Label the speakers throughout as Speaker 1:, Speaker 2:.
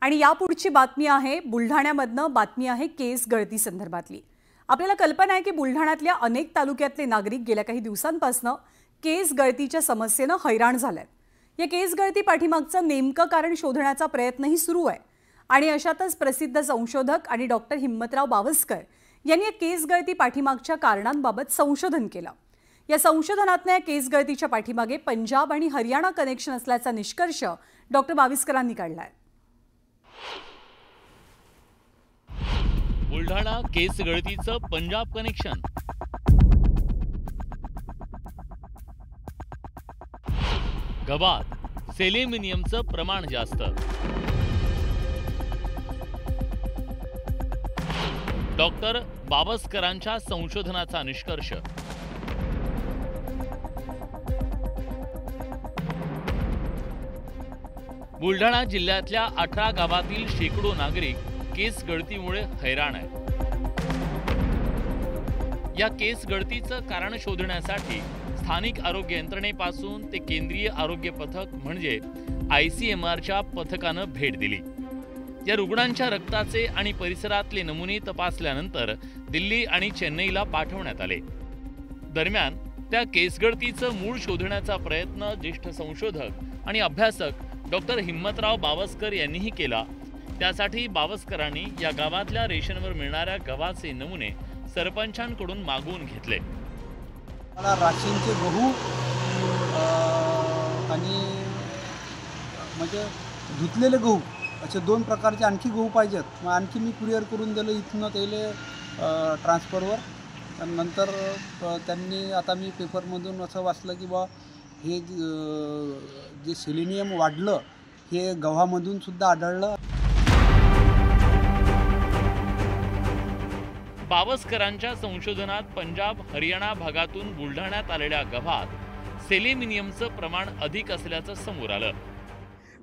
Speaker 1: आणि यापुढची बातमी आहे बुलढाण्यामधनं बातमी आहे केस गळती संदर्भातली। आपल्याला कल्पना आहे की बुलढाण्यातल्या अनेक तालुक्यातले नागरिक गेल्या काही दिवसांपासून केस गळतीच्या समस्येने हैराण झालेत। या केस गळती पाठीमागचं नेमकं कारण शोधण्याचा प्रयत्नही सुरू आहे आणि अशातच प्रसिद्ध संशोधक आणि डॉक्टर हिम्मतराव बावस्कर यांनी केस गळती पाठीमागच्या कारणांबाबत संशोधन केलं। या संशोधनातल्या केस गळतीच्या पाठीमागे पंजाब आणि हरियाणा कनेक्शन असल्याचा निष्कर्ष डॉक्टर बावस्करांनी काढलाय।
Speaker 2: बुलढाणा केस गळतीचं पंजाब कनेक्शन। गव्हात सेलेनियमचं प्रमाण जास्त। डॉक्टर बावस्करांच्या संशोधनाचा निष्कर्ष। बुलढाणा जिल्ह्यातल्या 18 गावातील शेकडो नागरिक केस गळतीमुळे हैराण आहेत। या केस गळतीचं कारण शोधण्यासाठी स्थानिक आरोग्य यंत्रणेपासून ते केंद्रीय आरोग्य पथक म्हणजे ICMRच्या पथकानं भेट दिली। या रुग्णांच्या रक्ताचे आणि परिसरातले नमुने तपासल्यानंतर दिल्ली आणि चेन्नईला पाठवण्यात आले। दरम्यान त्या केस गळतीचं मूळ शोधण्याचा प्रयत्न ज्येष्ठ संशोधक आणि अभ्यासक डॉक्टर हिम्मतराव बावस्कर यांनीही केला। त्यासाठी बावस्करांनी या गावातल्या रेशनवर मिळणाऱ्या गव्हाचे नमुने सरपंचांकडून मागवून घेतले।
Speaker 3: मला राशींचे गहू आणि म्हणजे धुतलेले गहू असे दोन प्रकारचे आणखी गहू पाहिजेत। मग आणखी मी कुरिअर करून दिलं इथनं त्याले ट्रान्सफरवर। नंतर त्यांनी आता मी पेपरमधून असं वाचलं की बा हे जे सेलेनियम वाढलं हे गव्हामधून सुद्धा आढळलं।
Speaker 2: बावस्करांच्या संशोधनात पंजाब हरियाणा भागातून बुलढाण्यात आलेल्या गव्हात सेलेनियमचं प्रमाण अधिक असल्याचं समोर आलं।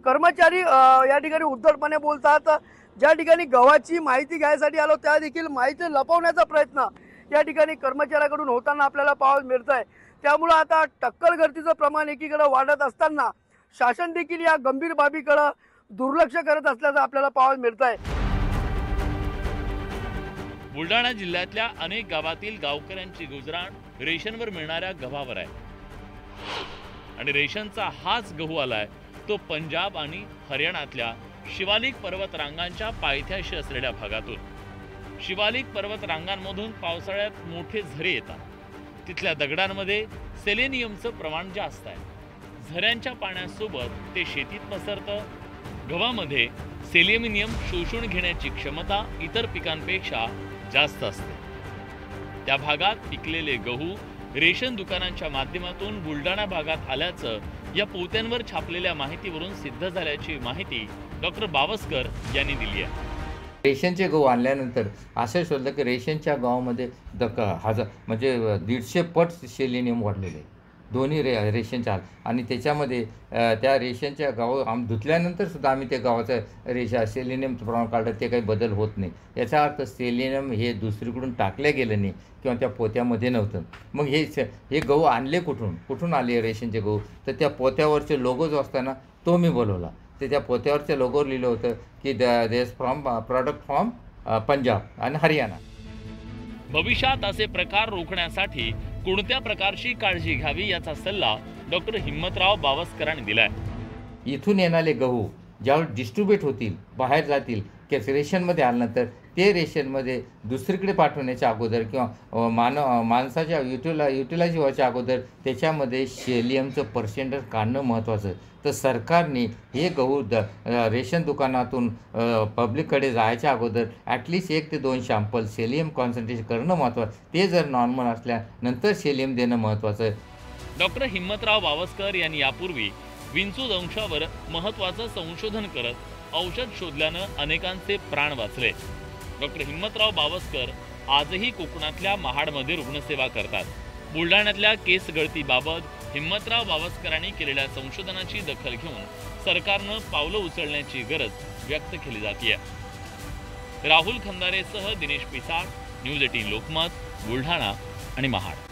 Speaker 4: कर्मचारी या ठिकाणी उद्धटपणे बोलतात। ज्या ठिकाणी गव्हाची माहिती घ्यायसाठी आलो त्या देखील माहिती लपवण्याचा प्रयत्न या ठिकाणी कर्मचाऱ्याकडून होताना आपल्याला पाहायला मिळतंय। त्यामुळे आता टक्कल गळतीचं प्रमाण एकीकडे वाढत असताना शासन देखील या गंभीर बाबीकडे दुर्लक्ष करत असल्याचं आपल्याला पाहायला मिळतंय।
Speaker 2: बुलढाणा जिल्ह्यातल्या अनेक गावातील गावकऱ्यांची गुजराण रेशनवर मिळणाऱ्या गव्हावर आहे आणि रेशनचा हाच गहू आलाय तो पंजाब आणि हरियाणातल्या शिवालिक पर्वत रांगांच्या पायथ्याशी असलेल्या भागातून। शिवालिक पर्वत रांगांमधून पावसाळ्यात मोठे झरे येतात। तिथल्या दगडांमध्ये सेलेनियमचं प्रमाण जास्त आहे। झऱ्यांच्या पाण्यासोबत ते शेतीत पसरतं। गव्हामध्ये सेलेनियम शोषून घेण्याची क्षमता इतर पिकांपेक्षा जास्त असते। त्या भागात पिकलेले गहू रेशन दुकानांच्या माध्यमातून बुलढाणा भागात आल्याचं या पोत्यांवर छापलेल्या माहितीवरून सिद्ध झाल्याची माहिती डॉक्टर बावस्कर यांनी दिली आहे।
Speaker 5: रेशनचे गहू आणल्यानंतर असं शोधलं की रेशनच्या गव्हामध्ये म्हणजे 150 पट सेलेनियम वाढलेले दोन्ही रेशनच्या आणि त्याच्यामध्ये त्या रेशनच्या गहू धुतल्यानंतर सुद्धा आम्ही त्या गव्हाचं सेलेनियमचं प्रमाण काढलं ते काही बदल होत नाही। याचा अर्थ सेलेनियम हे दुसरीकडून टाकलं गेलं नाही किंवा त्या पोत्यामध्ये नव्हतं। मग हे गहू आणले कुठून आले रेशनचे गहू तर त्या पोत्यावरचे लोगो जो असताना तो मी बोलवला। ते त्या पोत्यावरच्या लोगोवर लिहिलं होतं की देस फ्रॉम प्रॉडक्ट फ्रॉम पंजाब आणि हरियाणा।
Speaker 2: भविष्यात असे प्रकार रोखण्यासाठी कोणत्या प्रकारची काळजी घ्यावी याचा सल्ला डॉक्टर हिम्मतराव बावस्करांनी दिलाय।
Speaker 5: इथून येणारे गहू ज्यावेळी डिस्ट्रीब्यूट होतील बाहेर जातील की रेशनमध्ये आल्यानंतर ते रेशनमध्ये दुसरीकडे पाठवण्याच्या अगोदर किंवा माणसाच्या युटिलाइज व्हायच्या अगोदर त्याच्यामध्ये सेलेनियमचं पर्सेंटेज काढणं महत्त्वाचं। तर सरकारने हे गहू रेशन दुकानातून पब्लिककडे जायच्या अगोदर ॲटलिस्ट 1 ते 2 सॅम्पल सेलेनियम कॉन्सन्ट्रेशन करणं महत्त्वाचं। ते जर नॉर्मल असल्यानंतर सेलेनियम देणं महत्त्वाचं आहे।
Speaker 2: डॉक्टर हिम्मतराव बावस्कर यांनी यापूर्वी विंचू दंशावर महत्त्वाचं संशोधन करत औषध शोधल्यानं अनेकांचे प्राण वाचले। डॉक्टर हिम्मतराव बावस्कर आजही कोकणातल्या महाडमध्ये रुग्णसेवा करतात। बुलढाण्यातल्या केस गळतीबाबत हिम्मतराव बावस्करांनी केलेल्या संशोधनाची दखल घेऊन सरकारनं पावलं उचलण्याची गरज व्यक्त केली जाते। राहुल खंदारेसह दिनेश पिसाळ, न्यूज 18 लोकमत, बुलढाणा आणि महाड।